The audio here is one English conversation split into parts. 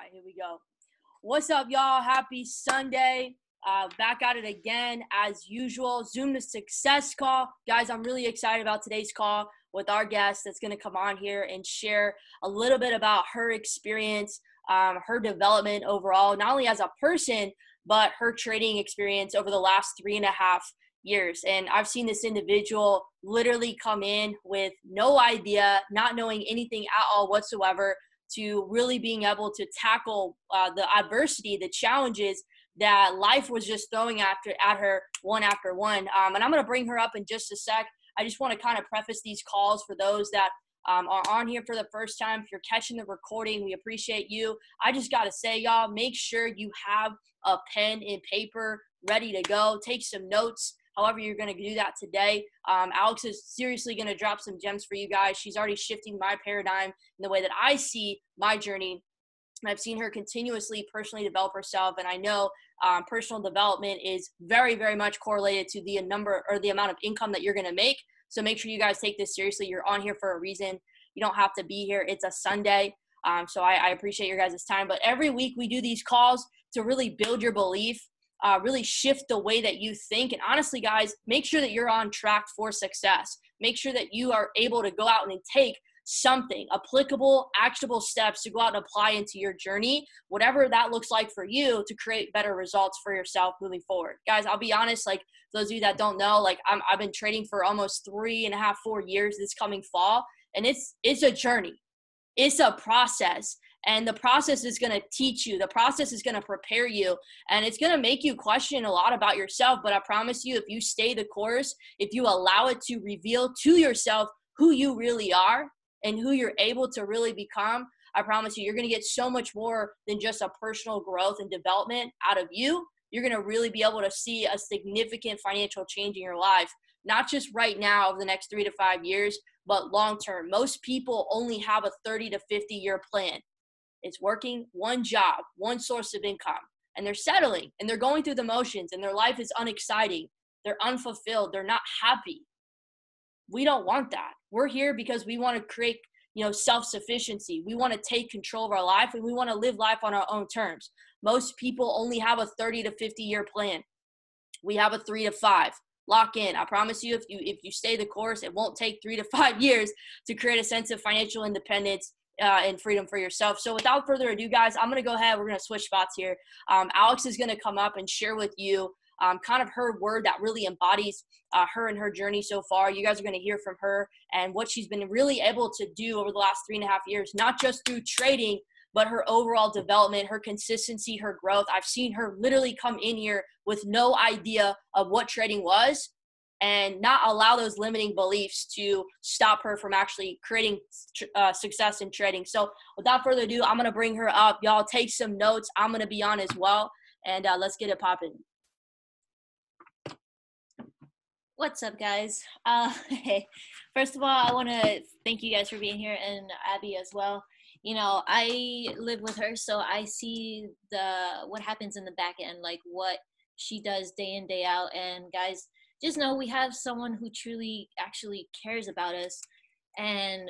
right, here we go. What's up, y'all? Happy Sunday. Back at it again, as usual. Zoom to Success call. Guys, I'm really excited about today's call with our guest that's going to come on here and share a little bit about her experience, her development overall, not only as a person, but her trading experience over the last 3.5 years. And I've seen this individual literally come in with no idea, not knowing anything at all whatsoever, to really being able to tackle the adversity, the challenges that life was just throwing at her one after one. And I'm going to bring her up in just a sec. I just want to kind of preface these calls for those that are on here for the first time. If you're catching the recording, we appreciate you. I just got to say, y'all, make sure you have a pen and paper ready to go. Take some notes. However you're going to do that today. Alex is seriously going to drop some gems for you guys. She's already shifting my paradigm in the way that I see my journey. And I've seen her continuously personally develop herself. And I know personal development is very, very much correlated to the number or the amount of income that you're going to make. So make sure you guys take this seriously. You're on here for a reason. You don't have to be here. It's a Sunday. So I appreciate your guys' time. But every week we do these calls to really build your belief, really shift the way that you think. And honestly, guys, make sure that you're on track for success. Make sure that you are able to go out and take something, applicable, actionable steps to go out and apply into your journey, whatever that looks like for you, to create better results for yourself moving forward. Guys, I'll be honest, like those of you that don't know, like I've been trading for almost 3.5, 4 years this coming fall. And it's a journey. It's a process. And the process is going to teach you. The process is going to prepare you. And it's going to make you question a lot about yourself. But I promise you, if you stay the course, if you allow it to reveal to yourself who you really are and who you're able to really become, I promise you, you're going to get so much more than just a personal growth and development out of you. You're going to really be able to see a significant financial change in your life, not just right now over the next 3 to 5 years, but long term. Most people only have a 30 to 50 year plan. It's working one job, one source of income, and they're settling and they're going through the motions and their life is unexciting. They're unfulfilled. They're not happy. We don't want that. We're here because we want to create, self-sufficiency. We want to take control of our life and we want to live life on our own terms. Most people only have a 30 to 50 year plan. We have a 3 to 5. Lock in. I promise you, if you stay the course, it won't take 3 to 5 years to create a sense of financial independence and freedom for yourself. So without further ado, guys, I'm going to go ahead. We're going to switch spots here. Alex is going to come up and share with you kind of her word that really embodies her and her journey so far. You guys are going to hear from her and what she's been really able to do over the last 3.5 years, not just through trading, but her overall development, her consistency, her growth. I've seen her literally come in here with no idea of what trading was, and not allow those limiting beliefs to stop her from actually creating success in trading. So without further ado, I'm going to bring her up. Y'all take some notes. I'm going to be on as well. And let's get it popping. What's up, guys? Hey, first of all, I want to thank you guys for being here, and Abby as well. I live with her, so I see what happens in the back end, like what she does day in, day out. And guys, just know we have someone who truly actually cares about us. And,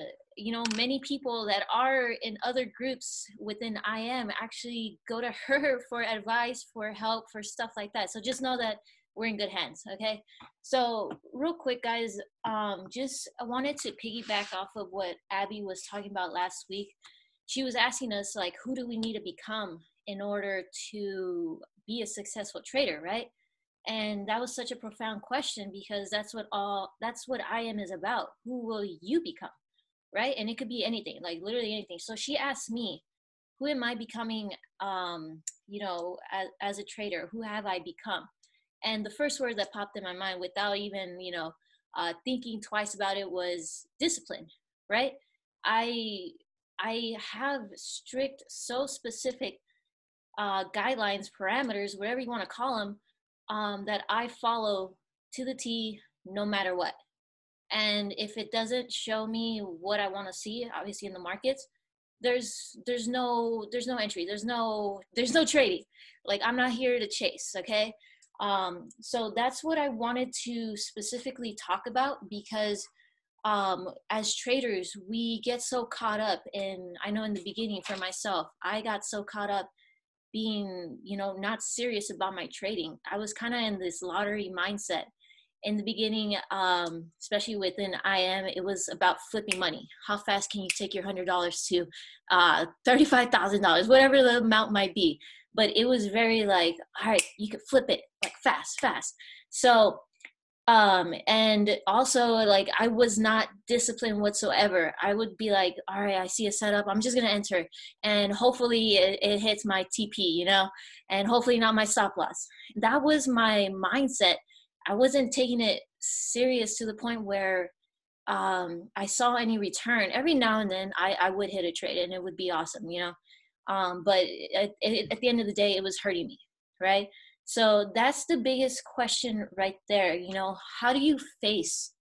many people that are in other groups within IM actually go to her for advice, for help, for stuff like that. So just know that we're in good hands, okay? So real quick, guys, I wanted to piggyback off of what Abby was talking about last week. She was asking us, like, who do we need to become in order to be a successful trader, right? And that was such a profound question, because that's what IM is about. Who will you become, right? And it could be anything, like literally anything. So she asked me, who am I becoming, as a trader? Who have I become? And the first word that popped in my mind without even, thinking twice about it was discipline, right? I have strict, so specific guidelines, parameters, whatever you want to call them, that I follow to the T, no matter what. And if it doesn't show me what I want to see, obviously in the markets, there's no entry, there's no trading. Like, I'm not here to chase, okay? So that's what I wanted to specifically talk about, because as traders, we get so caught up in, I know in the beginning for myself, I got so caught up being, you know, not serious about my trading. I was kind of in this lottery mindset. In the beginning, especially within IM, it was about flipping money. How fast can you take your $100 to $35,000, whatever the amount might be? But it was very like, all right, you could flip it like fast. So, and also like I was not disciplined whatsoever. I would be like, all right, I see a setup, I'm just gonna enter, and hopefully it hits my TP, you know, and hopefully not my stop loss. That was my mindset. I wasn't taking it serious to the point where I saw any return. Every now and then I would hit a trade and it would be awesome, you know. But at the end of the day, it was hurting me, right? So that's the biggest question right there. You know, how do you face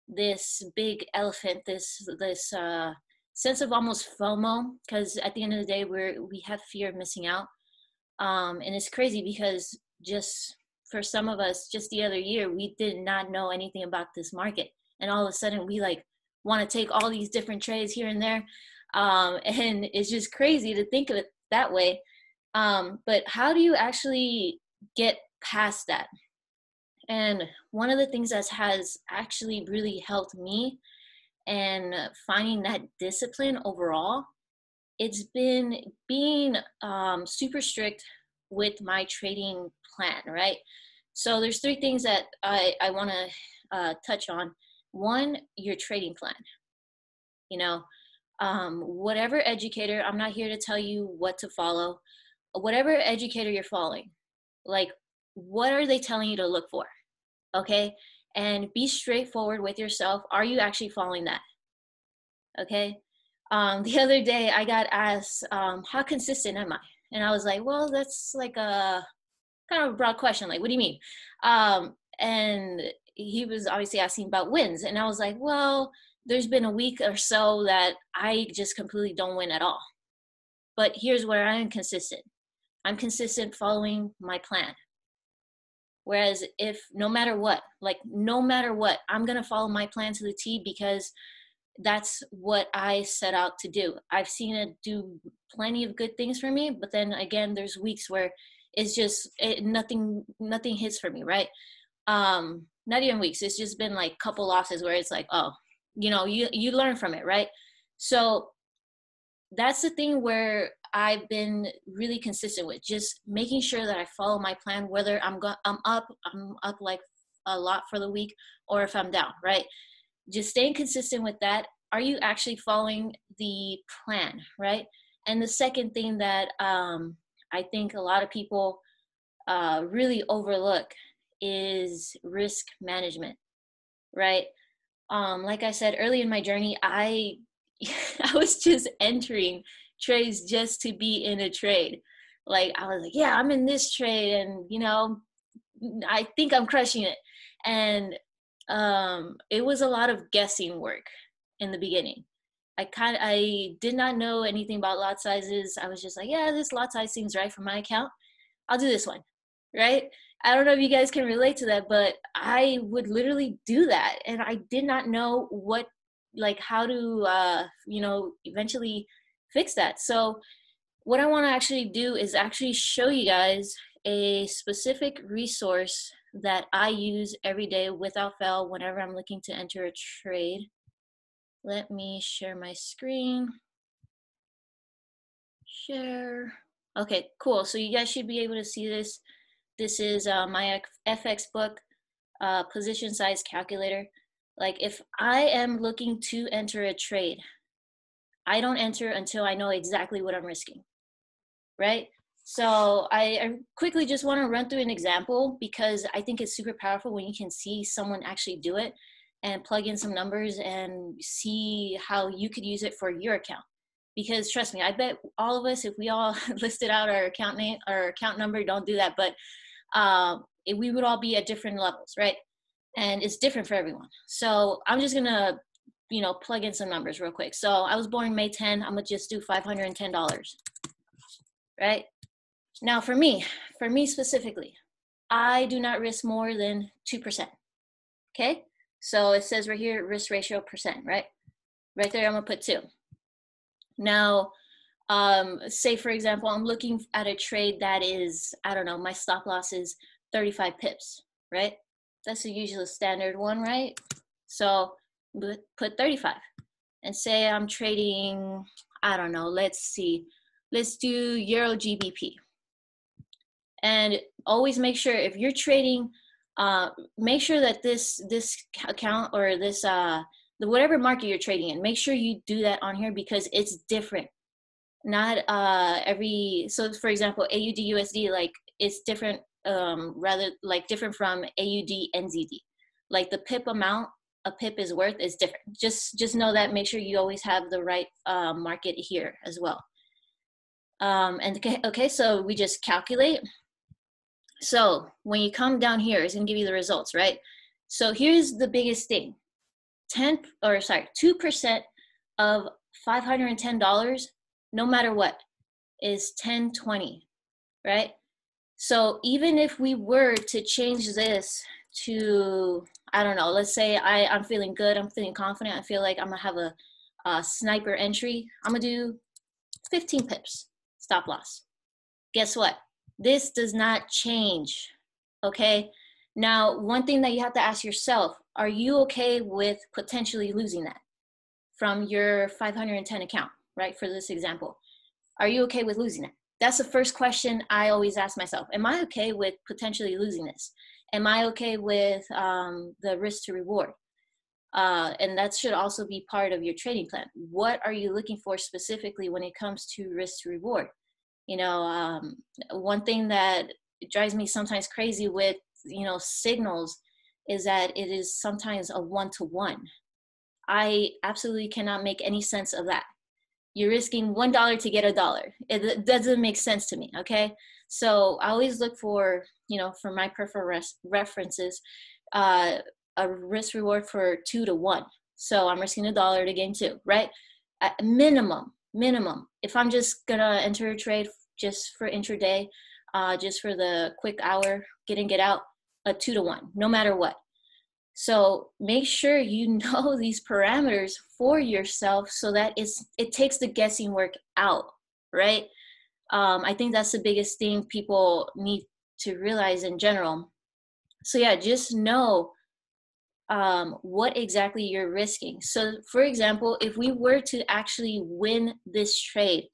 this big elephant, this sense of almost FOMO? Because at the end of the day, we have fear of missing out, and it's crazy because just for some of us, just the other year, we did not know anything about this market, and all of a sudden, we like want to take all these different trades here and there, and it's just crazy to think of it that way. But how do you actually get past that? And one of the things that has actually really helped me and finding that discipline overall, it's been being super strict with my trading plan, right? So there's three things that I want to touch on. One, your trading plan. You know, whatever educator, I'm not here to tell you what to follow. Whatever educator you're following, like, what are they telling you to look for? Okay. And be straightforward with yourself. Are you actually following that? Okay. The other day I got asked, how consistent am I? And I was like, well, that's like a kind of a broad question. Like, what do you mean? And he was obviously asking about wins. And I was like, well, there's been a week or so that I just completely don't win at all. But here's where I am consistent. I'm consistent following my plan. Whereas if no matter what, I'm going to follow my plan to the T because that's what I set out to do. I've seen it do plenty of good things for me, but then again, there's weeks where it's just nothing hits for me, right? Not even weeks. It's just been like couple losses where it's like, oh, you know, you learn from it, right? So that's the thing where I've been really consistent with, just making sure that I follow my plan, whether I'm up like a lot for the week, or if I'm down, right? Just staying consistent with that. Are you actually following the plan, right? And the second thing that I think a lot of people really overlook is risk management, right? Like I said early in my journey, I was just entering trades just to be in a trade. Like, I was like, yeah, I'm in this trade, and you know, I think I'm crushing it. And it was a lot of guessing work in the beginning. I did not know anything about lot sizes. I was just like, yeah, this lot size seems right for my account. I'll do this one, right? I don't know if you guys can relate to that, but I would literally do that, and I did not know how to you know, eventually fix that. So what I want to actually do is actually show you guys a specific resource that I use every day without fail whenever I'm looking to enter a trade. Let me share my screen. Share. Okay, cool. So you guys should be able to see this. This is my FX book, position size calculator. Like, if I am looking to enter a trade, I don't enter until I know exactly what I'm risking, right? So I quickly just want to run through an example because I think it's super powerful when you can see someone actually do it and plug in some numbers and see how you could use it for your account. Because trust me, I bet all of us, if we all listed out our account name or account number, don't do that, but we would all be at different levels, right? And it's different for everyone. So I'm just gonna, you know, plug in some numbers real quick. So I was born May 10. I'm gonna just do $510, right? Now for me specifically, I do not risk more than 2%. Okay, So it says right here, risk ratio percent, right? Right there, I'm gonna put 2. Now, say for example, I'm looking at a trade that is, I don't know, my stop loss is 35 pips, right? That's the usual standard one, right? So put 35 and say I'm trading, I don't know, let's do Euro GBP. And always make sure if you're trading, make sure that this account or this whatever market you're trading in, make sure you do that on here because it's different. Not so for example, AUD USD, like it's different, rather like different from AUD NZD. Like the pip amount a pip is worth is different. Just know that. Make sure you always have the right market here as well. And okay, so we just calculate. So when you come down here, it's gonna give you the results, right? So here's the biggest thing. 2% of $510, no matter what, is 1020, right? So even if we were to change this to, I don't know, let's say I'm feeling good, I'm feeling confident, I feel like I'm gonna have a sniper entry, I'm gonna do 15 pips stop loss. Guess what? This does not change, okay? Now, one thing that you have to ask yourself, are you okay with potentially losing that from your 510 account, right? For this example, are you okay with losing it? That's the first question I always ask myself. Am I okay with potentially losing this? Am I okay with the risk to reward? And that should also be part of your trading plan. What are you looking for specifically when it comes to risk to reward? You know, one thing that drives me sometimes crazy with, signals is that it is sometimes a one-to-one. I absolutely cannot make any sense of that. You're risking $1 to get $1. It doesn't make sense to me, okay? So I always look for, for my preferred references, a risk reward for 2 to 1. So I'm risking $1 to gain 2, right? At minimum. If I'm just gonna enter a trade just for intraday, just for the quick hour, get in, get out, a 2 to 1, no matter what. So make sure you know these parameters for yourself so that it takes the guessing work out, right? I think that's the biggest thing people need to realize in general. So yeah, just know what exactly you're risking. So for example, if we were to actually win this trade,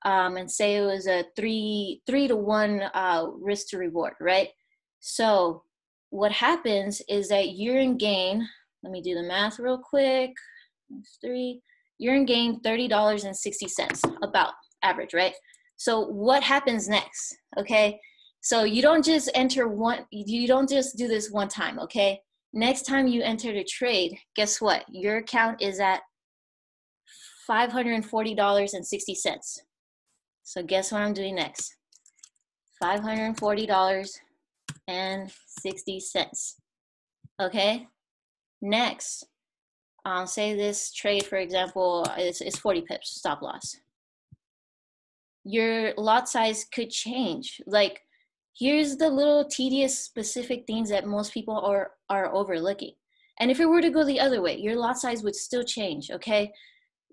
and say it was a 3 to 1 risk to reward, right? So what happens is that you're in gain, let me do the math real quick, you're in gain $30.60, about average, right? So what happens next, okay? So you don't just you don't just do this one time, okay? Next time you enter the trade, guess what? Your account is at $540.60. So guess what I'm doing next? $540.60. Okay? Next, say this trade, for example, is 40 pips, stop loss. Your lot size could change. Like, here's the little tedious specific things that most people are overlooking. And if it were to go the other way, your lot size would still change, okay?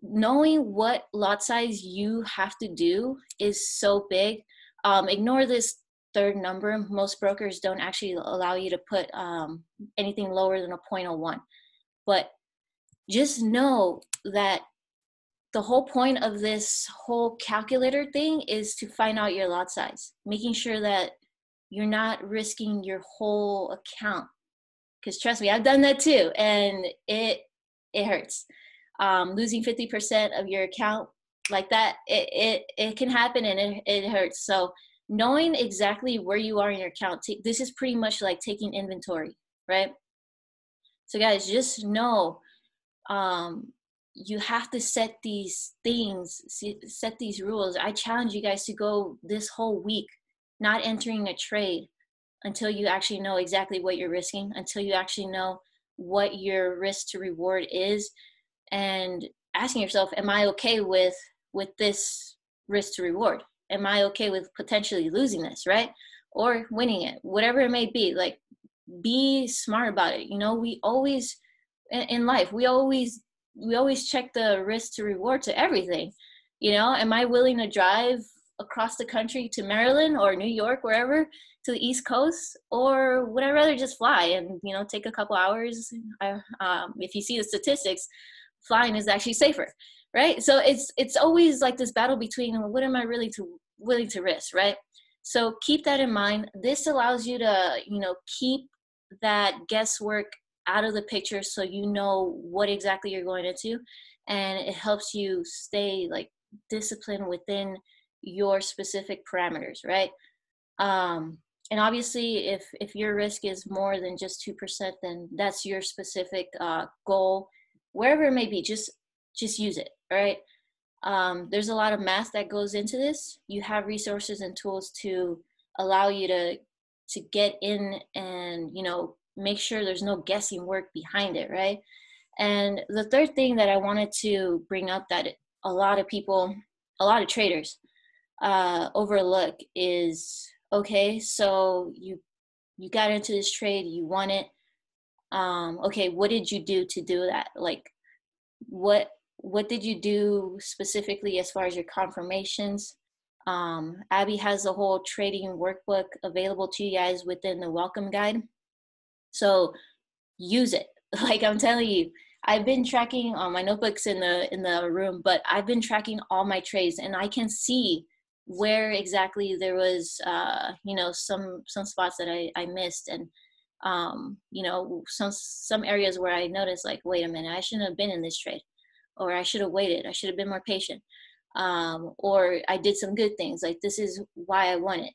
Knowing what lot size you have to do is so big. Ignore this third number. Most brokers don't actually allow you to put anything lower than a 0.01. But just know that the whole point of this whole calculator thing is to find out your lot size, making sure that you're not risking your whole account. Because trust me, I've done that too, and it hurts. Losing 50% of your account like that, it can happen, and it hurts. So knowing exactly where you are in your account, this is pretty much like taking inventory, right? So guys, just know you have to set these things, set these rules. I challenge you guys to go this whole week not entering a trade until you actually know exactly what you're risking, until you actually know what your risk to reward is, and asking yourself, am I okay with this risk to reward? Am I okay with potentially losing this, right? Or winning it, whatever it may be. Like, be smart about it. We always in life. We always check the risk to reward to everything. You know, am I willing to drive across the country to Maryland or New York, wherever, to the East Coast, or would I rather just fly and, you know, take a couple hours? If you see the statistics, flying is actually safer, right? So it's always like this battle between what am I really willing to risk, right? So keep that in mind. This allows you to, you know, keep that guesswork out of the picture, so you know what exactly you're going into, and it helps you stay like disciplined within your specific parameters, right? And obviously, if your risk is more than just 2%, then that's your specific goal, wherever it may be. Just use it, right? There's a lot of math that goes into this. You have resources and tools to allow you to get in and, you know, make sure there's no guessing work behind it, right? And the third thing that I wanted to bring up that a lot of people, a lot of traders overlook is, okay, so you got into this trade, you won it. Okay, what did you do to do that? Like, what did you do specifically as far as your confirmations? Abby has the whole trading workbook available to you guys within the welcome guide. So use it. Like I'm telling you, I've been tracking my notebooks in the room, but I've been tracking all my trades, and I can see where exactly there was, you know, some spots that I missed, and you know, some areas where I noticed, like, wait a minute, I shouldn't have been in this trade, or I should have waited, I should have been more patient, or I did some good things, like this is why I won it,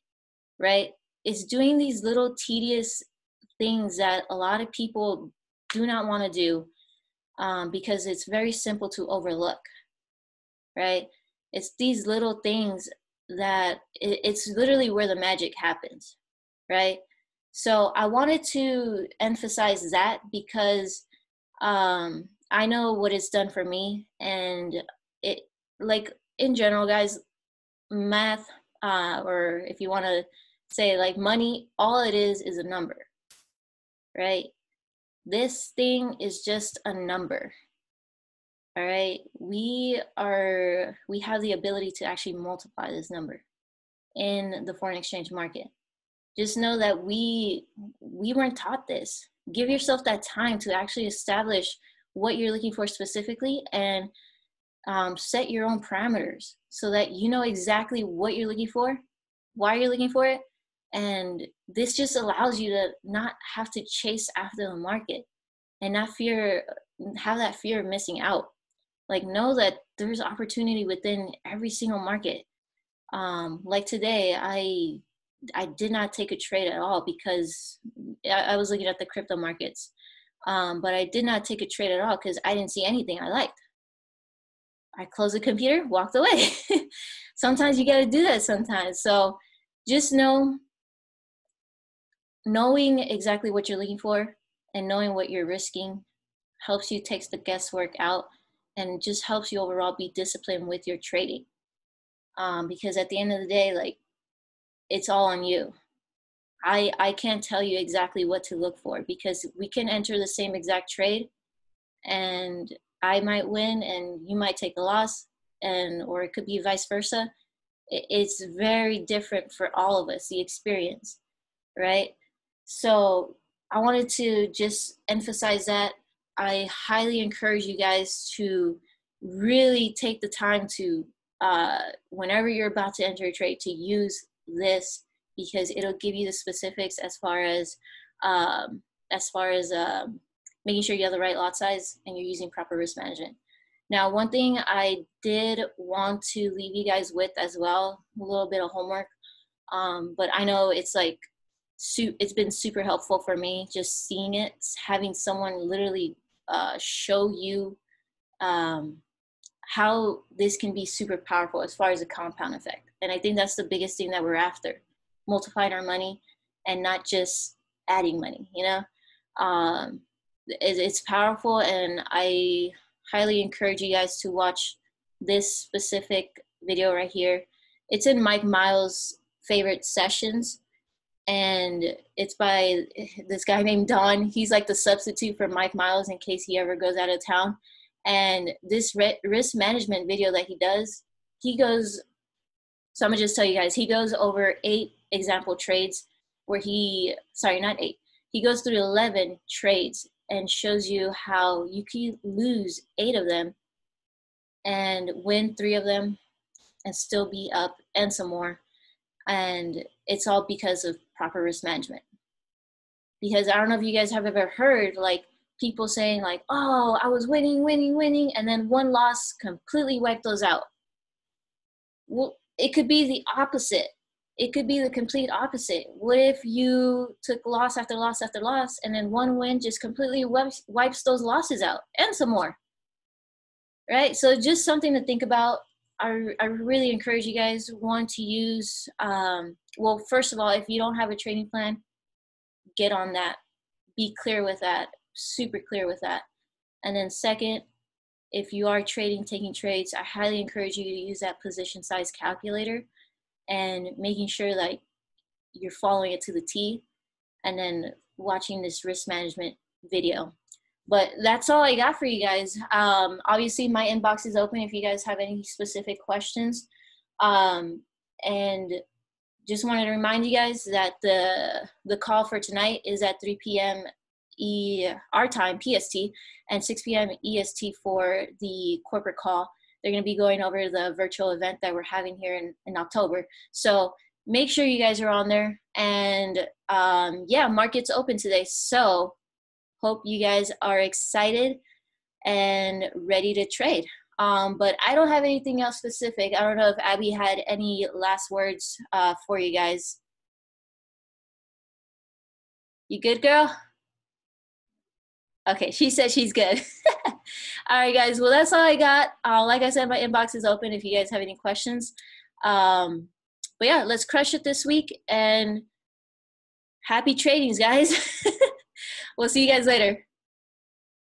right? It's doing these little tedious things that a lot of people do not want to do, because it's very simple to overlook, right? It's these little things that it's literally where the magic happens, right? So I wanted to emphasize that because I know what it's done for me, and it, like, in general, guys, math, or if you want to say like money, all it is a number, right? This thing is just a number. All right, we have the ability to actually multiply this number in the foreign exchange market. Just know that we weren't taught this. Give yourself that time to actually establish what you're looking for specifically, and set your own parameters so that you know exactly what you're looking for, why you're looking for it, and this just allows you to not have to chase after the market and not have that fear of missing out. Like, know that there's opportunity within every single market. Like today, I did not take a trade at all because I was looking at the crypto markets. But I did not take a trade at all because I didn't see anything I liked. I closed the computer, walked away. Sometimes you got to do that sometimes. So just knowing exactly what you're looking for and knowing what you're risking helps you take the guesswork out, and just helps you overall be disciplined with your trading. Because at the end of the day, like, it's all on you. I can't tell you exactly what to look for, because we can enter the same exact trade and I might win and you might take a loss, or it could be vice versa. It's very different for all of us, the experience, right? So I wanted to just emphasize that. I highly encourage you guys to really take the time to, whenever you're about to enter a trade, to use this, because it'll give you the specifics as far as making sure you have the right lot size and you're using proper risk management. Now, one thing I did want to leave you guys with as well, a little bit of homework, but I know it's like, it's been super helpful for me just seeing it, having someone literally show you how this can be super powerful as far as a compound effect. And I think that's the biggest thing that we're after, multiplying our money and not just adding money, you know? It's powerful, and I highly encourage you guys to watch this specific video right here. It's in Mike Miles' favorite sessions, and it's by this guy named Don. He's like the substitute for Mike Miles in case he ever goes out of town. And this risk management video that he does, so I'm gonna just tell you guys, he goes over 8 example trades where he goes through 11 trades and shows you how you can lose 8 of them and win 3 of them and still be up and some more. And it's all because of proper risk management. Because I don't know if you guys have ever heard like people saying like, oh, I was winning, and then one loss completely wiped those out. Well, it could be the opposite. It could be the complete opposite. What if you took loss after loss after loss, and then one win just completely wipes those losses out and some more, right? So just something to think about. I really encourage you guys want to use, well, first of all, if you don't have a trading plan, get on that. Be clear with that, super clear with that. And then second, if you are taking trades, I highly encourage you to use that position size calculator and making sure that you're following it to the T, and then watching this risk management video. But that's all I got for you guys. Obviously, my inbox is open if you guys have any specific questions. And just wanted to remind you guys that the call for tonight is at 3 p.m. our time, PST, and 6 p.m. EST for the corporate call. They're going to be going over the virtual event that we're having here in October. So make sure you guys are on there. And yeah, market's open today. So hope you guys are excited and ready to trade. But I don't have anything else specific. I don't know if Abby had any last words for you guys. You good, girl? Okay, she said she's good. All right, guys. Well, that's all I got. Like I said, my inbox is open if you guys have any questions. But yeah, let's crush it this week. And happy tradings, guys. We'll see you guys later.